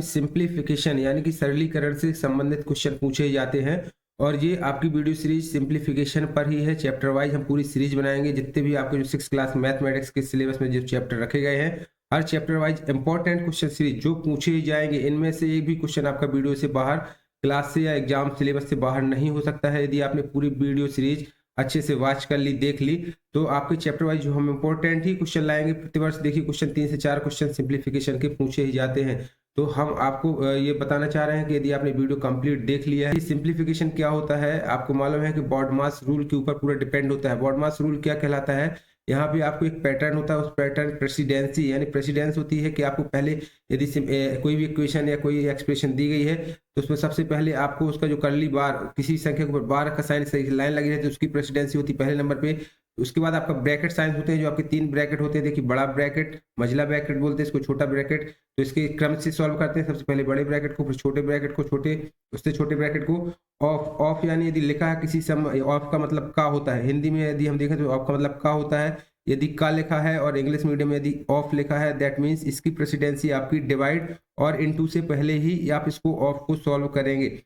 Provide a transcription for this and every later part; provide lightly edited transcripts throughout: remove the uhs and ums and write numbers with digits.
Simplification यानी कि सरलीकरण से संबंधित क्वेश्चन पूछे जाते हैं और ये आपकी वीडियो सीरीज सिंप्लीफिकेशन पर ही है। चैप्टर वाइज हम पूरी सीरीज बनाएंगे, जितने भी आपके जो 6 क्लास मैथमेटिक्स के सिलेबस में जो चैप्टर रखे गए हैं, हर chapter wise important question series जो पूछे जाएंगे, इनमें से एक भी क्वेश्चन आपका वीडियो से बाहर, क्लास से या एग्जाम सिलेबस से बाहर नहीं हो सकता है। यदि आपने पूरी वीडियो सीरीज अच्छे से वॉच कर ली, देख ली, तो आपके चैप्टर वाइज जो हम इंपॉर्टेंट ही क्वेश्चन लाएंगे। प्रतिवर्ष देखिए क्वेश्चन 3 से 4 क्वेश्चन सिंप्लीफिकेशन के पूछे ही जाते हैं। तो हम आपको ये बताना चाह रहे हैं कि यदि आपने वीडियो कंप्लीट देख लिया है, सिंप्लीफिकेशन क्या होता है आपको मालूम है कि बॉडमास रूल के ऊपर पूरा डिपेंड होता है। बॉडमास रूल क्या कहलाता है, यहाँ पे आपको एक पैटर्न होता है, उस पैटर्न प्रेसिडेंसी यानी प्रेसिडेंस होती है कि आपको पहले यदि कोई भी इक्वेशन या कोई एक्सप्रेशन दी गई है तो उसमें सबसे पहले आपको उसका जो करली बार, किसी संख्या के ऊपर बार का साइन सही लाइन लगी रहती है, उसकी प्रेसिडेंसी होती है पहले नंबर पे। उसके बाद आपका ब्रैकेट साइन होते हैं, जो आपके 3 ब्रैकेट होते हैं। देखिए बड़ा ब्रैकेट, मझला ब्रैकेट बोलते हैं इसको, छोटा ब्रैकेट। तो इसके क्रम से सॉल्व करते हैं, सबसे पहले बड़े ब्रैकेट को, फिर छोटे ब्रैकेट को, छोटे उससे छोटे ब्रैकेट को। ऑफ, ऑफ यानी यदि लिखा है किसी सम, ऑफ का मतलब का होता है। हिंदी में यदि हम देखें तो ऑफ का मतलब का होता है। यदि का लिखा है और इंग्लिश मीडियम में यदि ऑफ लिखा है, दैट मीन्स इसकी प्रेसिडेंसी आपकी डिवाइड और इनटू से पहले ही आप इसको ऑफ को सॉल्व करेंगे।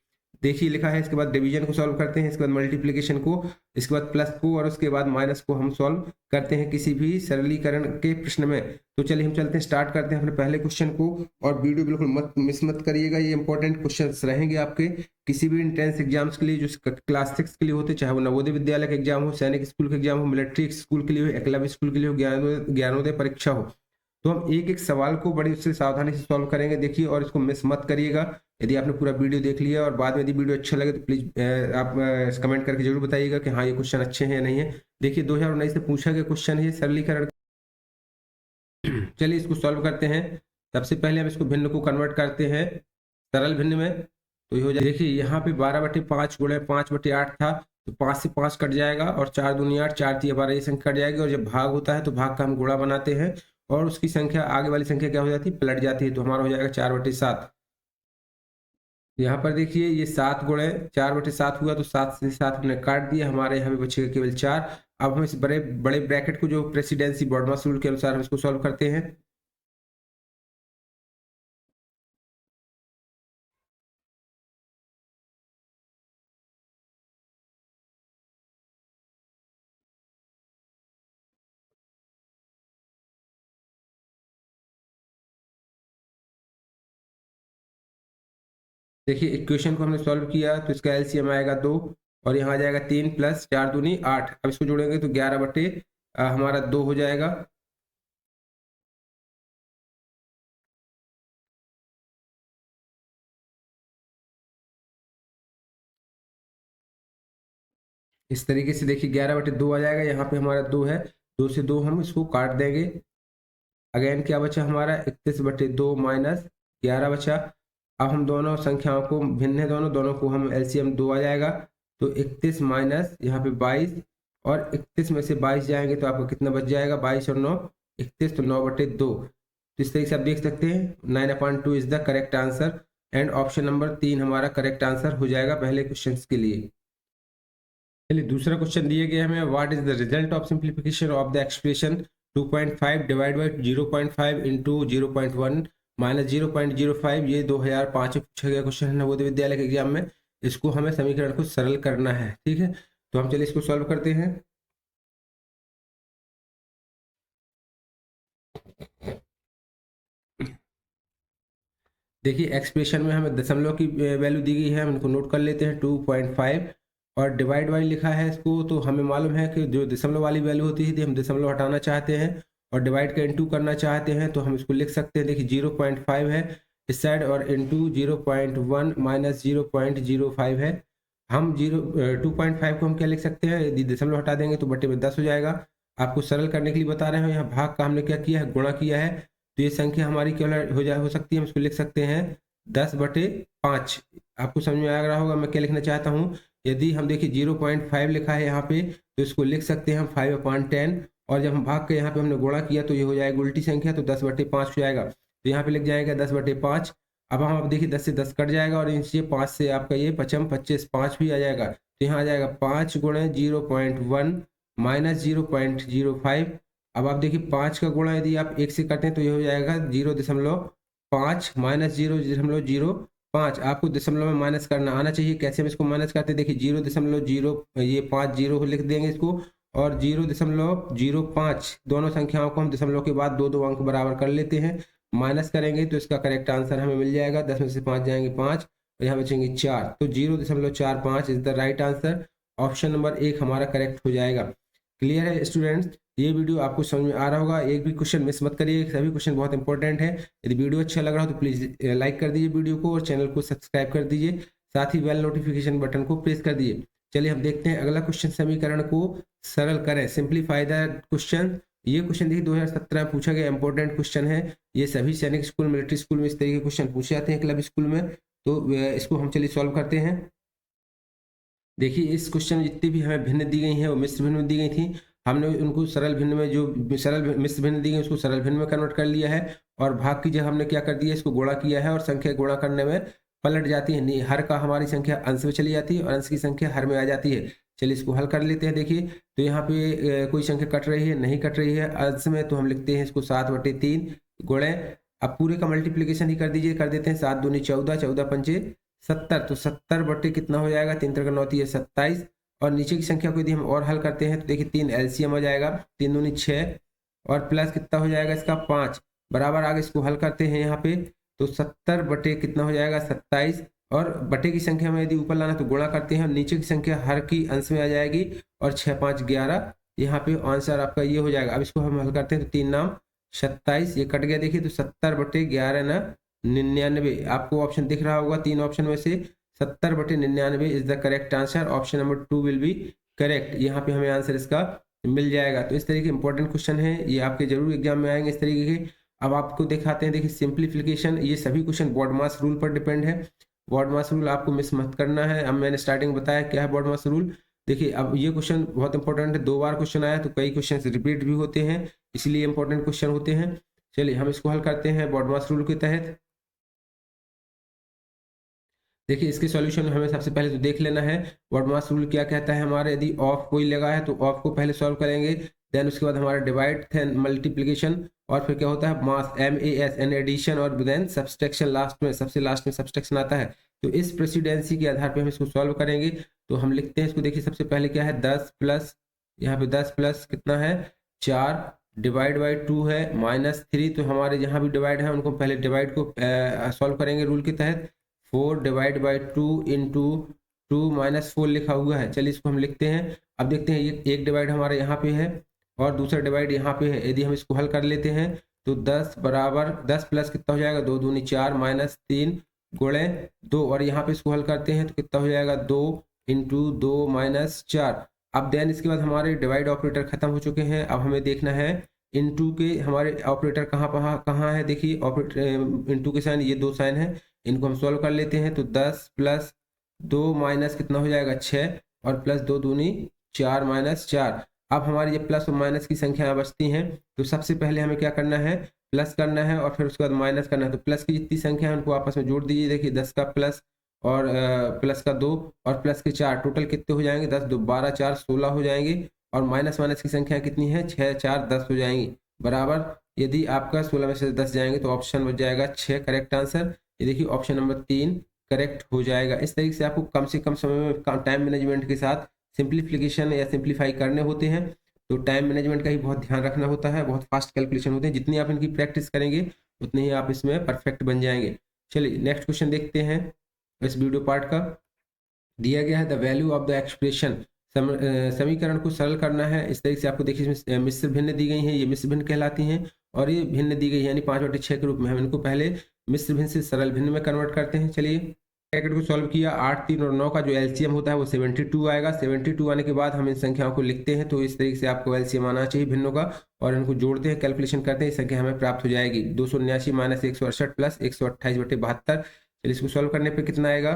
देखिए लिखा है, इसके बाद डिवीजन को सॉल्व करते हैं, इसके बाद मल्टीप्लिकेशन को, इसके बाद प्लस को और उसके बाद माइनस को हम सॉल्व करते हैं किसी भी सरलीकरण के प्रश्न में। तो चलिए हम चलते हैं, स्टार्ट करते हैं अपने पहले क्वेश्चन को। और वीडियो बिल्कुल मिस मत करिएगा, ये इंपॉर्टेंट क्वेश्चन रहेंगे आपके किसी भी इंट्रेंस एग्जाम्स के लिए जो क्लास 6 के लिए होते, चाहे वो नवोदय विद्यालय का एग्जाम हो, सैनिक स्कूल का एग्जाम हो, मिलिट्री स्कूल के लिए हो, एकलव्य स्कूल के लिए हो, ज्ञानोदय परीक्षा हो। तो हम एक एक सवाल को बड़ी उससे सावधानी से सॉल्व करेंगे, देखिए, और इसको मिस मत करिएगा। यदि आपने पूरा वीडियो देख लिया और बाद में यदि वीडियो अच्छा लगे तो प्लीज आप कमेंट करके जरूर बताइएगा कि हाँ ये क्वेश्चन अच्छे हैं या नहीं है। देखिए 2019 से पूछा गया क्वेश्चन है सरलीकरण। चलिए इसको सॉल्व करते हैं। सबसे पहले हम इसको भिन्न को कन्वर्ट करते हैं सरल भिन्न में। तो ये हो जाए, देखिए यहाँ पे 12/5 गुणे 5/8 था, तो 5 से 5 कट जाएगा और 4 दूनी 8, 4 3 12 ये संख्या कट जाएगी। और जब भाग होता है तो भाग का हम गुणा बनाते हैं और उसकी संख्या आगे वाली संख्या क्या हो जाती है, पलट जाती है। तो हमारा हो जाएगा 4/7। यहाँ पर देखिए ये 7 गुणे 4/7 हुआ, तो 7 से 7 हमने काट दिया, हमारे यहाँ पे बचेगा केवल 4। अब हम इस बड़े बड़े ब्रैकेट को जो प्रेसिडेंसी बॉडमास रूल के अनुसार हम इसको सॉल्व करते हैं। देखिए इक्वेशन को हमने सॉल्व किया तो इसका एलसीएम आएगा 2 और यहाँ आ जाएगा 3 प्लस 4 दूनी 8। अब इसको जोड़ेंगे तो 11 हमारा 2 हो जाएगा। इस तरीके से देखिए 11/2 आ जाएगा, यहाँ पे हमारा 2 है, 2 से 2 हम इसको काट देंगे। अगेन क्या बचा हमारा 31/2 माइनस 11 बचा। अब हम दोनों संख्याओं को, भिन्न है दोनों, दोनों को हम एलसीएम 2 आ जाएगा, तो 31 माइनस यहाँ पे 22, और 31 में से 22 जाएंगे तो आपको कितना बच जाएगा, 22 और 9 31, तो 9/2। तो इस तरीके से आप देख सकते हैं 9/2 is the correct answer and option number 3 हमारा करेक्ट आंसर हो जाएगा पहले क्वेश्चन के लिए। चलिए दूसरा क्वेश्चन दिए गए हमें, what is the result of simplification of the expression 2.5 divide by 0.5 into 0.1 minus 0.05। ये 2005 में पूछा गया क्वेश्चन है नवोदय विद्यालय के एग्जाम में। इसको हमें समीकरण को सरल करना है, ठीक है। तो हम चलिए इसको सॉल्व करते हैं। देखिए एक्सप्रेशन में हमें दशमलव की वैल्यू दी गई है, हम इनको नोट कर लेते हैं 2.5, और डिवाइड बाई लिखा है इसको, तो हमें मालूम है कि जो दशमलव वाली वैल्यू होती है यदि हम दशमलव हटाना चाहते हैं और डिवाइड का इनटू करना चाहते हैं तो हम इसको लिख सकते हैं। देखिए 0.5 है इस साइड और इनटू 0.1 माइनस 0.05 है। हम 2.5 को हम क्या लिख सकते हैं, यदि दशमलव हटा देंगे तो बटे में 10 हो जाएगा। आपको सरल करने के लिए बता रहे हैं, यहाँ भाग का हमने क्या किया है, गुणा किया है। तो ये संख्या हमारी क्या हो सकती है, हम इसको लिख सकते हैं 10/5। आपको समझ में आ रहा होगा मैं क्या लिखना चाहता हूँ। यदि हम देखिए 0.5 लिखा है यहाँ पे, तो इसको लिख सकते हैं हम 5/10, और जब हम भाग के यहाँ पे हमने गुणा किया तो ये हो जाएगा उल्टी संख्या, तो 10/5 हो जाएगा। तो यहाँ पे लिख जाएगा 10/5। अब हम अब देखिए 10 से 10 कट जाएगा और इनसे 5 से आपका ये 5 25 5 भी आ जाएगा। तो यहाँ आ जाएगा 5 गुणे 0.1 माइनस 0.05। अब आप देखिए 5 का गुणा यदि आप 1 से करते हैं तो ये हो जाएगा 0.5। 5 माइनस 0.05 आपको दशमलव में माइनस करना आना चाहिए। कैसे हम इसको माइनस करते हैं, देखिए 0.0 ये 5 जीरो लिख देंगे इसको, और 0.05 दोनों संख्याओं को हम दशमलव के बाद दो अंक बराबर कर लेते हैं, माइनस करेंगे तो इसका करेक्ट आंसर हमें मिल जाएगा। 10 में से 5 जाएंगे 5 और यहाँ बचेंगे 4, तो 0.45 is the right answer. Option number 1 हमारा करेक्ट हो जाएगा। क्लियर है स्टूडेंट्स, ये वीडियो आपको समझ में आ रहा होगा, एक भी क्वेश्चन मिस मत करिए, सभी क्वेश्चन बहुत इंपॉर्टेंट है। यदि वीडियो अच्छा लग रहा हो तो प्लीज लाइक कर दीजिए वीडियो को और चैनल को सब्सक्राइब कर दीजिए, साथ ही बेल नोटिफिकेशन बटन को प्रेस कर दीजिए। चलिए हम देखते हैं अगला क्वेश्चन, समीकरण को सरल करें, सिंप्लीफाई द क्वेश्चन। ये क्वेश्चन देखिए 2017 में पूछा गया इंपॉर्टेंट क्वेश्चन है। ये सभी सैनिक स्कूल, मिलिट्री स्कूल में इस तरीके के क्वेश्चन पूछे जाते हैं, क्लब स्कूल में। तो इसको हम चलिए सॉल्व करते हैं। देखिए इस क्वेश्चन में जितनी भी हमें भिन्न दी गई हैं वो मिश्र भिन्न में दी गई थी, हमने उनको सरल भिन्न में, जो सरल मिश्र भिन्न दी गई उसको सरल भिन्न में कन्वर्ट कर लिया है, और भाग की जगह हमने क्या कर दिया, इसको गुणा किया है, और संख्या गुणा करने में पलट जाती है, नहीं हर का हमारी संख्या अंश में चली जाती है और अंश की संख्या हर में आ जाती है। चलिए इसको हल कर लेते हैं। देखिए तो यहाँ पे कोई संख्या कट रही है, नहीं कट रही है अंश में, तो हम लिखते हैं इसको 7/3 गुणे, अब पूरे का मल्टीप्लीकेशन ही कर दीजिए, कर देते हैं 7 दूनी 14, 14 पंचे 70, तो 70 बटे कितना हो जाएगा, 3 3 9 है 27, और नीचे की संख्या को यदि हम और हल करते हैं तो देखिए 3 एलसीएम आ जाएगा, 3 दूनी 6 और प्लस कितना हो जाएगा इसका 5 बराबर, आगे इसको हल करते हैं यहाँ पे, तो 70 बटे कितना हो जाएगा 27, और बटे की संख्या में यदि ऊपर लाना तो गुणा करते हैं, नीचे की संख्या हर की अंश में आ जाएगी, और 6 5 11, यहाँ पे आंसर आपका ये हो जाएगा। अब इसको हम हल करते हैं तो 3 नाम 27, ये कट गया देखिए, तो 70 बटे 11 ना 99, आपको ऑप्शन दिख रहा होगा, 3 ऑप्शन में से 70 बटे 99 is the correct answer. Option number 2 will be correct, यहाँ पे हमें आंसर इसका मिल जाएगा। तो इस तरीके इंपॉर्टेंट क्वेश्चन है, ये आपके जरूर एग्जाम में आएंगे इस तरीके के। अब आपको दिखाते हैं, देखिए सिंप्लीफिकेशन, ये सभी क्वेश्चन बॉडमास रूल पर डिपेंड है, बॉडमास रूल आपको मिस मत करना है। अब मैंने स्टार्टिंग बताया क्या है बॉडमास रूल। देखिए अब ये क्वेश्चन बहुत इंपॉर्टेंट है, 2 बार क्वेश्चन आया तो कई क्वेश्चन रिपीट भी होते हैं, इसलिए इंपॉर्टेंट क्वेश्चन होते हैं। चलिए हम इसको हल करते हैं बॉडमास रूल के तहत। देखिए इसके सॉल्यूशन हमें सबसे पहले तो देख लेना है बॉडमास रूल क्या कहता है हमारे। यदि ऑफ कोई लगा है तो ऑफ को पहले सॉल्व करेंगे, देन उसके बाद हमारा डिवाइड, देन मल्टीप्लिकेशन, और फिर क्या होता है मास, MAS एन एडिशन, और देन सब्सट्रैक्शन, लास्ट में सबसे लास्ट में सब्सट्रैक्शन आता है। तो इस प्रेसिडेंसी के आधार पे हम इसको सॉल्व करेंगे। तो हम लिखते हैं इसको, देखिए सबसे पहले क्या है 10 प्लस, यहाँ पे 10 प्लस कितना है 4 डिवाइड बाई 2 है -3, तो हमारे जहाँ भी डिवाइड है उनको पहले डिवाइड को सॉल्व करेंगे रूल के तहत। 4 डिवाइड बाई 2 इंटू 2 -4 लिखा हुआ है, चलिए इसको हम लिखते हैं। अब देखते हैं ये एक डिवाइड हमारे यहाँ पे है और दूसरा डिवाइड यहाँ पे है, यदि हम इसको हल कर लेते हैं तो 10 बराबर 10 प्लस कितना हो जाएगा 2 दूनी 4 -3 गुणे 2, और यहाँ पे इसको हल करते हैं तो कितना हो जाएगा 2 इंटू 2 -4। अब देन इसके बाद हमारे डिवाइड ऑपरेटर खत्म हो चुके हैं, अब हमें देखना है इनटू के हमारे ऑपरेटर कहाँ है। देखिए ऑपरेटर इनटू के साइन, ये 2 साइन है, इनको हम सॉल्व कर लेते हैं। तो 10 प्लस 2 माइनस कितना हो जाएगा 6, और प्लस 2 दूनी 4 -4। अब हमारी ये प्लस और माइनस की संख्याएं बचती हैं, तो सबसे पहले हमें क्या करना है प्लस करना है और फिर उसके बाद माइनस करना है। तो प्लस की जितनी संख्या है उनको आपस में जोड़ दीजिए, देखिए 10 का प्लस और प्लस का 2 और प्लस के 4, टोटल कितने हो जाएंगे 10 2 12 4 16 हो जाएंगे, और माइनस माइनस की संख्या कितनी है 6 4 10 हो जाएंगी बराबर। यदि आपका 16 में से 10 जाएंगे तो ऑप्शन बच जाएगा 6 करेक्ट आंसर। ये देखिए ऑप्शन नंबर 3 करेक्ट हो जाएगा। इस तरीके से आपको कम से कम समय में टाइम मैनेजमेंट के साथ सिंप्लीफिकेशन या सिंप्लीफाई करने होते हैं। तो टाइम मैनेजमेंट का ही बहुत ध्यान रखना होता है, बहुत फास्ट कैलकुलेशन होते हैं, जितनी आप इनकी प्रैक्टिस करेंगे उतने ही आप इसमें परफेक्ट बन जाएंगे। चलिए नेक्स्ट क्वेश्चन देखते हैं इस वीडियो पार्ट का। दिया गया है the value of the expression, समीकरण को सरल करना है। इस तरीके से आपको देखिए इसमें मिश्र भिन्न दी गई हैं, ये मिश्र भिन्न कहलाती हैं, और ये भिन्न दी गई है यानी 5/6 के रूप में। हम इनको पहले मिश्र भिन्न से सरल भिन्न में कन्वर्ट करते हैं। चलिए ब्रैकेट को सॉल्व किया, 8 3 और 9 का जो एलसीएम होता है वो 72 आएगा। 72 आने के बाद हम इन संख्याओं को लिखते हैं, तो इस तरीके से आपको एलसीएम आना चाहिए भिन्नों का, और इनको जोड़ते हैं कैलकुलेशन करते हैं, इस संख्या हमें प्राप्त हो जाएगी 279 - 168 प्लस 128/72। चलिए इसको सॉल्व करने पर कितना आएगा,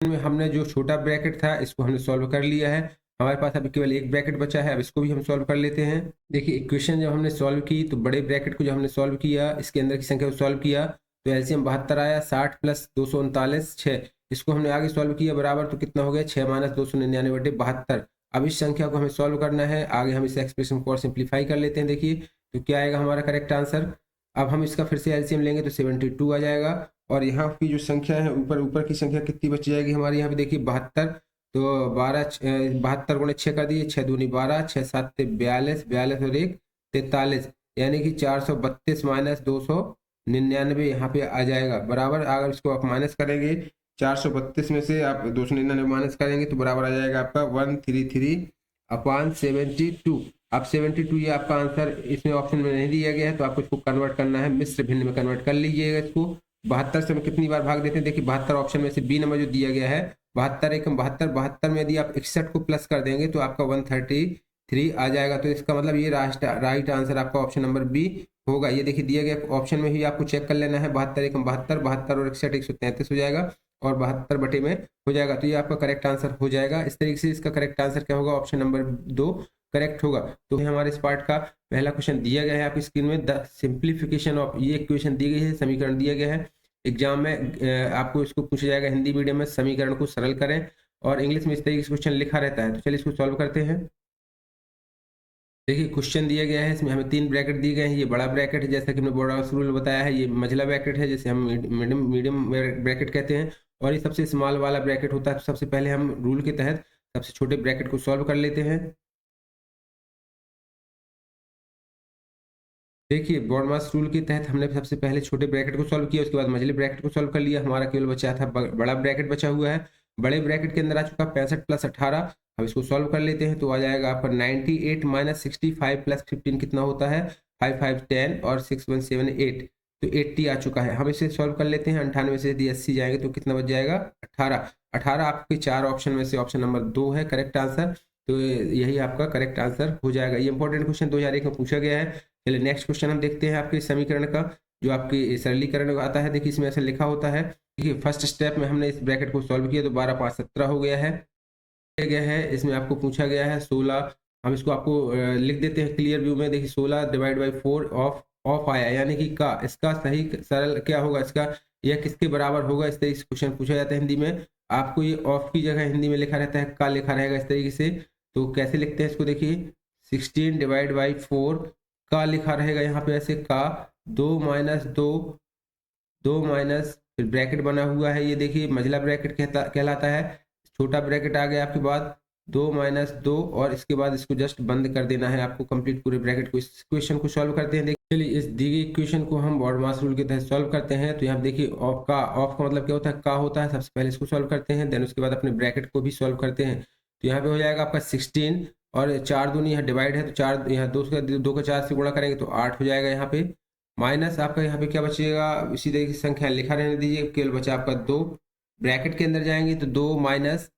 में हमने जो छोटा ब्रैकेट था इसको हमने सॉल्व कर लिया है, हमारे पास अभी केवल एक ब्रैकेट बचा है, अब इसको भी हम सॉल्व कर लेते हैं। देखिए इक्वेशन जब हमने सॉल्व की तो बड़े ब्रैकेट को जब हमने सॉल्व किया, इसके अंदर की संख्या को सॉल्व किया तो एलसीएम 72 आया, 60 प्लस 239 6। इसको हमने आगे सॉल्व किया बराबर, तो कितना हो गया 6 - 299/72। अब इस संख्या को हमें सॉल्व करना है, आगे हम इस एक्सप्रेशन को और सिंप्लीफाई कर लेते हैं। देखिए तो क्या आएगा हमारा करेक्ट आंसर, अब हम इसका फिर से एलसीएम लेंगे तो 72 आ जाएगा। और यहाँ की जो संख्या है, ऊपर की संख्या कितनी बच जाएगी हमारी, यहाँ पे देखिए 72। तो 72 गुणे 6 कर दिए, 6 दूनी 12, 6 7 42, 42 और 1 43, यानी कि 432 माइनस 299 यहाँ पे आ जाएगा बराबर। अगर इसको आप माइनस करेंगे 432 में से आप 299 माइनस करेंगे तो बराबर आ जाएगा आपका 133/72। अब 72 ये आपका आंसर इसमें ऑप्शन में नहीं दिया गया है, तो आपको इसको कन्वर्ट करना है, मिश्र भिन्न में कन्वर्ट कर लीजिएगा इसको। 72 से हम कितनी बार भाग देते हैं, देखिए 72 ऑप्शन में से बी नंबर जो दिया गया है 72 एकम 72, 72 में यदि आप 61 को प्लस कर देंगे तो आपका 133 आ जाएगा। तो इसका मतलब ये राइट आंसर आपका ऑप्शन नंबर बी होगा। ये देखिए दिया गया ऑप्शन में ही आपको चेक कर लेना है, 72 एकम 72, 72 और 61 133 हो जाएगा और 72 बटे में हो जाएगा। तो ये आपका करेक्ट आंसर हो जाएगा। इस तरीके से इसका करेक्ट आंसर क्या होगा, ऑप्शन नंबर 2 करेक्ट होगा। तो हमारे इस पार्ट का पहला क्वेश्चन दिया गया है आपकी स्क्रीन में, द सिंप्लीफिकेशन ऑफ, ये इक्वेशन दी गई है, समीकरण दिया गया है। एग्जाम में आपको इसको पूछा जाएगा हिंदी मीडियम में, समीकरण को सरल करें, और इंग्लिश में इस तरीके से क्वेश्चन लिखा रहता है। तो चलिए इसको सॉल्व करते हैं। देखिए क्वेश्चन दिया गया है, इसमें हमें 3 ब्रैकेट दिए गए हैं। ये बड़ा ब्रैकेट है जैसा कि हमने बोर्ड हाउस रूल बताया है, ये मझला ब्रैकेट है जिसे हम मीडियम ब्रैकेट कहते हैं, और ये सबसे स्मॉल वाला ब्रैकेट होता है। तो सबसे पहले हम रूल के तहत सबसे छोटे ब्रैकेट को सॉल्व कर लेते हैं। देखिए बॉडमास रूल के तहत हमने सबसे पहले छोटे ब्रैकेट को सॉल्व किया, उसके बाद मझले ब्रैकेट को सॉल्व कर लिया। हमारा केवल बचा था बड़ा ब्रैकेट बचा हुआ है। बड़े ब्रैकेट के अंदर आ चुका 65 प्लस 18। हम इसको सॉल्व कर लेते हैं तो आ जाएगा आपका 98 माइनस 65 प्लस 15 कितना होता है, 5 5 10 और 6 1 7 8, तो 80 आ चुका है। हम इसे सॉल्व कर लेते हैं। 98 से यदि 80 जाएंगे तो कितना बच जाएगा, 18। 18 आपके 4 ऑप्शन में से ऑप्शन नंबर 2 है करेक्ट आंसर। तो यही आपका करेक्ट आंसर हो जाएगा। ये इंपॉर्टेंट क्वेश्चन 2001 में पूछा गया है। चलिए नेक्स्ट क्वेश्चन हम देखते हैं आपके समीकरण का, जो आपके सरलीकरण आता है। देखिए इसमें ऐसा लिखा होता है, देखिए फर्स्ट स्टेप में हमने इस ब्रैकेट को सॉल्व किया तो 12 5 17 हो गया है। गया है इसमें आपको पूछा गया है 16। हम इसको आपको लिख देते हैं क्लियर व्यू में। देखिए 16 डिवाइड बाई 4 ऑफ आया, यानी कि का, इसका सही सरल क्या होगा, इसका यह किसके बराबर होगा, इस तरीके से क्वेश्चन पूछा जाता है हिंदी में। आपको ये ऑफ की जगह हिंदी में लिखा रहता है का लिखा रहेगा इस तरीके से। तो कैसे लिखते हैं इसको, देखिए 16 डिवाइड बाई 4 का लिखा रहेगा यहाँ पे ऐसे, का 2 माइनस 2, 2 माइनस फिर ब्रैकेट बना हुआ है, ये देखिए मझला ब्रैकेट कहलाता है। छोटा ब्रैकेट आ गया आपके बाद 2 माइनस 2, और इसके बाद इसको जस्ट बंद कर देना है आपको कंप्लीट पूरे ब्रैकेट को। इस क्वेश्चन को सॉल्व करते हैं। देखिए चलिए इस दी गई इक्वेशन को हम बॉडमास रूल के तहत सॉल्व करते हैं। तो यहाँ देखिए ऑफ का मतलब क्या होता है, का होता है। सबसे पहले इसको सॉल्व करते हैं, देन उसके बाद अपने ब्रैकेट को भी सॉल्व करते हैं। तो यहाँ पे हो जाएगा आपका 16, और 4 दूनी यहाँ डिवाइड है तो 4 यहाँ 2 का 4 से गुणा करेंगे तो 8 हो जाएगा यहाँ पे। माइनस आपका यहाँ पे क्या बचेगा, इसी तरीके की संख्या लिखा रहने दीजिए, केवल बचा आपका 2। ब्रैकेट के अंदर जाएंगे तो 2 माइनस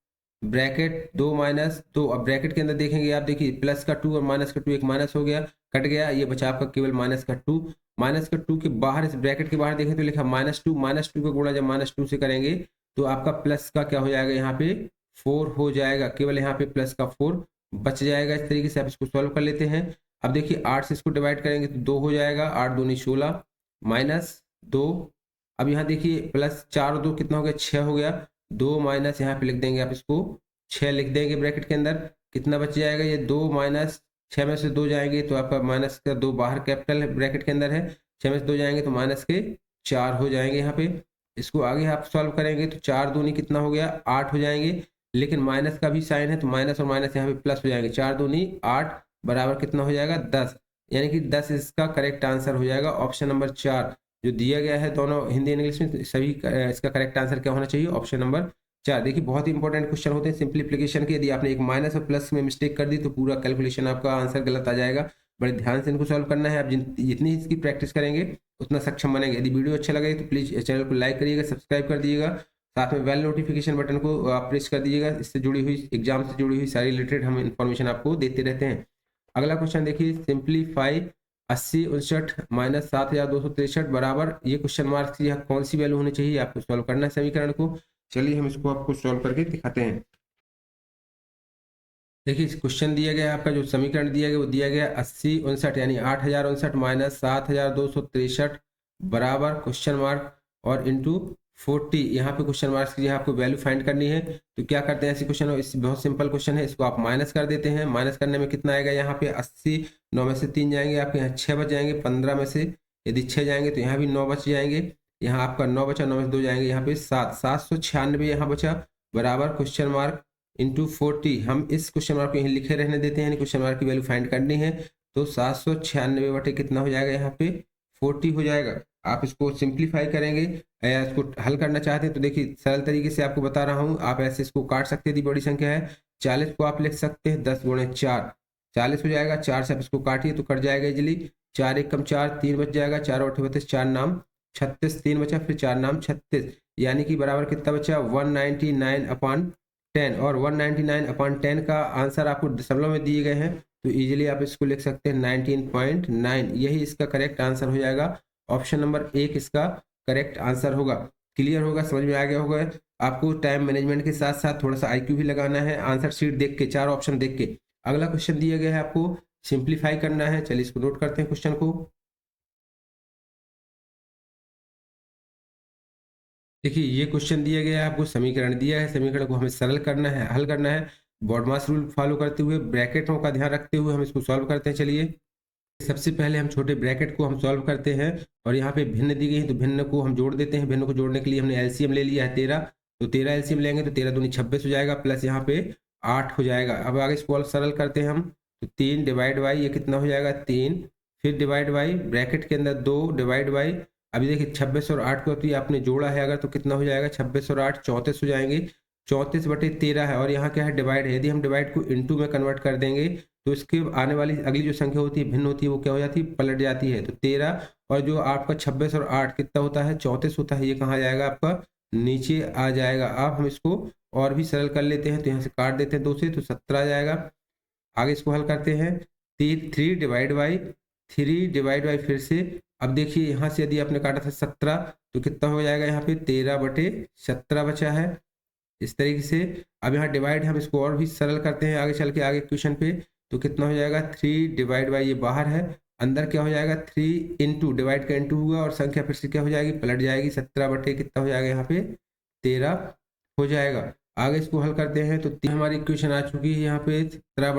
ब्रैकेट 2 माइनस 2। अब ब्रैकेट के अंदर देखेंगे आप, देखिए प्लस का 2 और माइनस का 2, एक माइनस हो गया कट गया, ये बचा आपका केवल माइनस का 2। माइनस का 2 के बाहर, इस ब्रैकेट के बाहर देखें तो लिखा -2, -2 का गुणा जब -2 से करेंगे तो आपका प्लस का क्या हो जाएगा यहाँ पे 4 हो जाएगा, केवल यहाँ पे प्लस का 4 बच जाएगा। इस तरीके से आप इसको सॉल्व कर लेते हैं। अब देखिए 8 से इसको डिवाइड करेंगे तो 2 हो जाएगा, 8 दूनी 16 माइनस 2। अब यहाँ देखिए प्लस 4 और 2 कितना हो गया, 6 हो गया। 2 माइनस यहाँ पे लिख देंगे आप इसको 6 लिख देंगे ब्रैकेट के अंदर, कितना बच जाएगा, ये 2 माइनस 6 में से 2 जाएंगे तो आपका माइनस का 2 बाहर कैपिटल ब्रैकेट के अंदर है, 6 में से 2 जाएंगे तो माइनस के 4 हो जाएंगे यहाँ पे। इसको आगे आप सॉल्व करेंगे तो 4 दूनी कितना हो गया, 8 हो जाएंगे, लेकिन माइनस का भी साइन है तो माइनस और माइनस यहाँ पे प्लस हो जाएंगे। 4 दूनी 8 बराबर कितना हो जाएगा, 10, यानी कि 10 इसका करेक्ट आंसर हो जाएगा। ऑप्शन नंबर 4 जो दिया गया है दोनों हिंदी इंग्लिश में, सभी इसका करेक्ट आंसर क्या होना चाहिए, ऑप्शन नंबर 4। देखिए बहुत ही इंपॉर्टेंट क्वेश्चन होते हैं सिंप्लीफिकेशन के। यदि आपने एक माइनस और प्लस में मिस्टेक कर दी तो पूरा कैलकुलेशन आपका आंसर गलत आ जाएगा। बड़े ध्यान से इनको सॉल्व करना है। आप जितनी इसकी प्रैक्टिस करेंगे उतना सक्षम बनेंगे। यदि वीडियो अच्छा लगे तो प्लीज चैनल को लाइक करिएगा, सब्सक्राइब कर दीजिएगा, साथ में बेल नोटिफिकेशन बटन को आप प्रेस कर दीजिएगा। इससे जुड़ी हुई एग्जाम से जुड़ी हुई सारी रिलेटेड हम इन्फॉर्मेशन आपको देते रहते हैं। अगला क्वेश्चन देखिए, सिंप्लीफाई 80 59 माइनस 7263 बराबर, ये क्वेश्चन मार्क की यहाँ कौन सी वैल्यू होनी चाहिए, आपको सॉल्व करना है समीकरण को। चलिए हम इसको आपको सॉल्व करके दिखाते हैं। देखिए इस क्वेश्चन दिया गया है, आपका जो समीकरण दिया गया वो दिया गया 80 59 यानी 8059 माइनस 7263 बराबर क्वेश्चन मार्क और इंटू 40। यहाँ पे क्वेश्चन मार्क्स की आपको वैल्यू फाइंड करनी है। तो क्या करते हैं, ऐसी क्वेश्चन इस बहुत सिंपल क्वेश्चन है, इसको आप माइनस कर देते हैं। माइनस करने में कितना आएगा, यहाँ पे 80 9 में से 3 जाएंगे, आपके यहाँ 6 बच जाएंगे, 15 में से यदि 6 जाएंगे तो यहाँ भी 9 बच जाएंगे, यहाँ आपका 9 बचा, 9 में से 2 जाएंगे, यहाँ पे 796 यहाँ बचा, बराबर क्वेश्चन मार्क इंटू 40। हम इस क्वेश्चन मार्क को यहीं लिखे रहने देते हैं, क्वेश्चन मार्क की वैल्यू फाइंड करनी है। तो 796 बटे कितना हो जाएगा, यहाँ पे 40 हो जाएगा। आप इसको सिंप्लीफाई करेंगे या इसको हल करना चाहते हैं तो देखिए सरल तरीके से आपको बता रहा हूँ, आप ऐसे इसको काट सकते हैं। यदि बड़ी संख्या है 40 को आप लिख सकते हैं 10 गुणे 4, 40 हो जाएगा। 4 से आप इसको काटिए तो कट जाएगा इजिली, 4 एक कम 4, 3 बच जाएगा, 4 और 32, 4 नाम 36, 3 बचा, फिर 4 नाम 36, यानी कि बराबर कितना बचा 199/10। और 199/10 का आंसर आपको दशमलव में दिए गए हैं तो इजीली आप इसको लिख सकते हैं 19.9। यही इसका करेक्ट आंसर हो जाएगा। ऑप्शन नंबर 1 इसका करेक्ट आंसर होगा। क्लियर होगा, समझ में आ गया होगा। आपको टाइम मैनेजमेंट के साथ साथ थोड़ा सा IQ भी लगाना है, आंसर शीट देख के, 4 ऑप्शन देख के। अगला क्वेश्चन दिया गया है, आपको सिंप्लीफाई करना है। चलिए इसको नोट करते हैं क्वेश्चन को। देखिए ये क्वेश्चन दिया गया है, आपको समीकरण दिया है, समीकरण को हमें सरल करना है, हल करना है। बॉडमास रूल फॉलो करते हुए, ब्रैकेटों का ध्यान रखते हुए हम इसको सॉल्व करते हैं। चलिए सबसे पहले हम छोटे ब्रैकेट को हम सॉल्व करते हैं और यहाँ पे भिन्न दी गई है तो भिन्न को हम जोड़ देते हैं। भिन्न को जोड़ने के लिए हमने एलसीएम ले लिया है 13, तो 13 एलसीएम लेंगे तो 13 दूनी 26 हो जाएगा, प्लस यहाँ पे 8 हो जाएगा। अब आगे इसको सरल करते हैं हम, तो 3 डिवाइड बाई ये कितना हो जाएगा 3, फिर डिवाइड बाई ब्रैकेट के अंदर 2 डिवाइड बाई, अभी देखिए 26 और 8 को तो आपने जोड़ा है अगर तो कितना हो जाएगा 26 और 8 34 हो जाएंगे। 34 बटे 13 है और यहाँ क्या है डिवाइड है। यदि हम डिवाइड को इनटू में कन्वर्ट कर देंगे तो इसके आने वाली अगली जो संख्या होती है भिन्न होती है वो क्या हो जाती है पलट जाती है। तो 13 और जो आपका 26 और 8 कितना होता है 34 होता है, ये कहाँ जाएगा आपका नीचे आ जाएगा। अब हम इसको और भी सरल कर लेते हैं, तो यहाँ से काट देते हैं 2 से, तो 17 आ जाएगा। आगे इसको हल करते हैं, 3 डिवाइड बाई फिर से, अब देखिए यहाँ से यदि आपने काटा था 17 तो कितना हो जाएगा यहाँ पे 13 बटे 17 बचा है इस तरीके से। अब यहाँ डिवाइड हम इसको और भी सरल करते हैं आगे चल के आगे क्वेश्चन पे, तो कितना हो जाएगा 3 डिवाइड बाई ये बाहर है, अंदर क्या हो जाएगा 3 इंटू डिवाइड का इंटू हुआ और संख्या फिर से क्या हो जाएगी पलट जाएगी, 17 बटे कितना हो जाएगा यहाँ पे 13 हो जाएगा। आगे इसको हल करते हैं तो हमारी इक्वेशन आ चुकी है यहाँ पे 13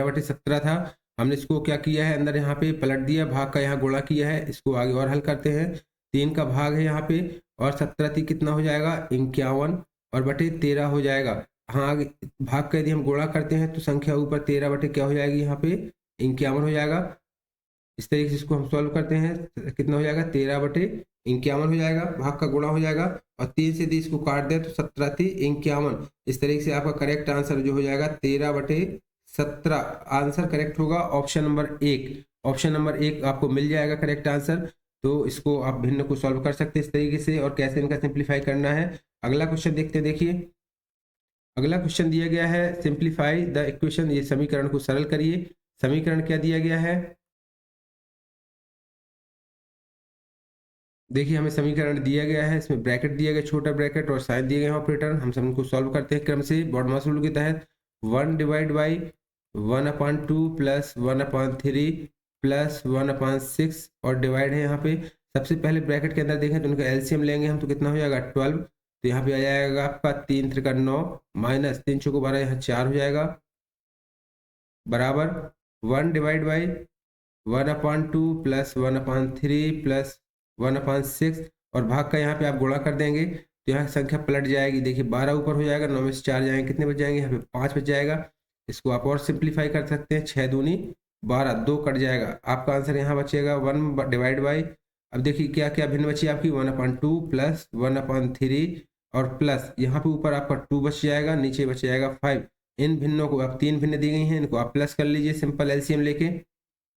बटे 17 था, हमने इसको क्या किया है अंदर यहाँ पे पलट दिया, भाग का यहाँ गुणा किया है। इसको आगे और हल करते हैं, 3 का भाग है यहाँ पे और 17 कितना हो जाएगा 51 और बटे 13 हो जाएगा। हाँ आगे भाग का यदि हम गुणा करते हैं तो संख्या ऊपर 13 बटे क्या हो जाएगी यहाँ पे 51 हो जाएगा। इस तरीके से इसको हम सॉल्व करते हैं, कितना हो जाएगा 13 बटे 51 हो जाएगा, भाग का गुणा हो जाएगा और 3 से 30 को काट दें तो 17 थी 51। इस तरीके से आपका करेक्ट आंसर जो हो जाएगा 13 बटे 17 आंसर करेक्ट होगा ऑप्शन नंबर 1। ऑप्शन नंबर 1 आपको मिल जाएगा करेक्ट आंसर। तो इसको आप भिन्न को सॉल्व कर सकते हैं इस तरीके से और कैसे इनका सिंप्लीफाई करना है। अगला क्वेश्चन देखते हैं। देखिए अगला क्वेश्चन दिया गया है सिंप्लीफाई द इक्वेशन, ये समीकरण को सरल करिए। समीकरण क्या दिया गया है, देखिए हमें समीकरण दिया गया है, इसमें ब्रैकेट दिया गया छोटा ब्रैकेट और साइन दिए गए ऑपरेटर। हम सब इनको सॉल्व करते हैं क्रम से बॉडमास रूल के तहत। 1 डिवाइड बाई 1/2 प्लस 1/3 प्लस 1/6 और डिवाइड है यहाँ पे। सबसे पहले ब्रैकेट के अंदर देखें तो उनका एलसीएम लेंगे हम तो कितना हो जाएगा 12, तो यहाँ पे आ जाएगा आपका 3 त्रिका 9 माइनस 3 चौको 12, यहाँ 4 हो जाएगा बराबर 1 डिवाइड बाई 1/2 प्लस 1/3 प्लस 1/6 और भाग का यहाँ पे आप गुणा कर देंगे तो यहाँ संख्या पलट जाएगी। देखिए 12 ऊपर हो जाएगा, 9 में से 4 जाएंगे, कितने बच जाएंगे यहाँ पे 5 बच जाएगा। इसको आप और सिंप्लीफाई कर सकते हैं, 6 दूनी 12, 2 कट जाएगा, आपका आंसर यहाँ बचेगा 1 डिवाइड बाई, अब देखिए क्या क्या भिन्न बची आपकी 1/2 प्लस 1/3 और प्लस यहाँ पे ऊपर आपका 2 बच जाएगा, नीचे बच जाएगा 5। इन भिन्नों को आप 3 भिन्न दी गई हैं, इनको आप प्लस कर लीजिए सिंपल एलसीएम लेके।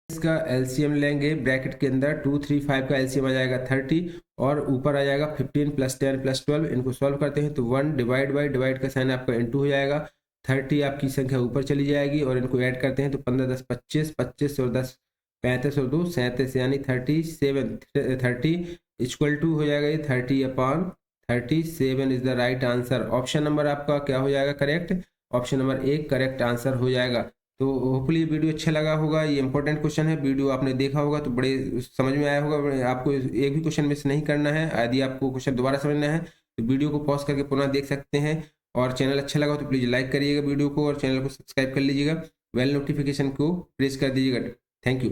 इसका एलसीएम लेंगे ब्रैकेट के अंदर 2 3 5 का एलसीएम आ जाएगा 30 और ऊपर आ जाएगा 15 प्लस 10 प्लस 12। इनको सॉल्व करते हैं तो 1 डिवाइड बाई डिवाइड का साइन आपका इनटू हो जाएगा, 30 आपकी संख्या ऊपर चली जाएगी और इनको ऐड करते हैं तो 15 10 25, 25 और 10 35 और 2 37 यानी 37 30 इक्वल टू हो जाएगा ये 30/37 is the right answer. Option number आपका क्या हो जाएगा correct, option number 1 correct answer हो जाएगा। तो होपफुली वीडियो अच्छा लगा होगा, ये इंपॉर्टेंट क्वेश्चन है, वीडियो आपने देखा होगा तो बड़े समझ में आया होगा। आपको एक भी क्वेश्चन मिस नहीं करना है, यदि आपको क्वेश्चन दोबारा समझना है तो वीडियो को पॉज करके पुनः देख सकते हैं। और चैनल अच्छा लगा तो प्लीज़ लाइक करिएगा वीडियो को और चैनल को सब्सक्राइब कर लीजिएगा, बेल नोटिफिकेशन को प्रेस कर दीजिएगा। Thank you.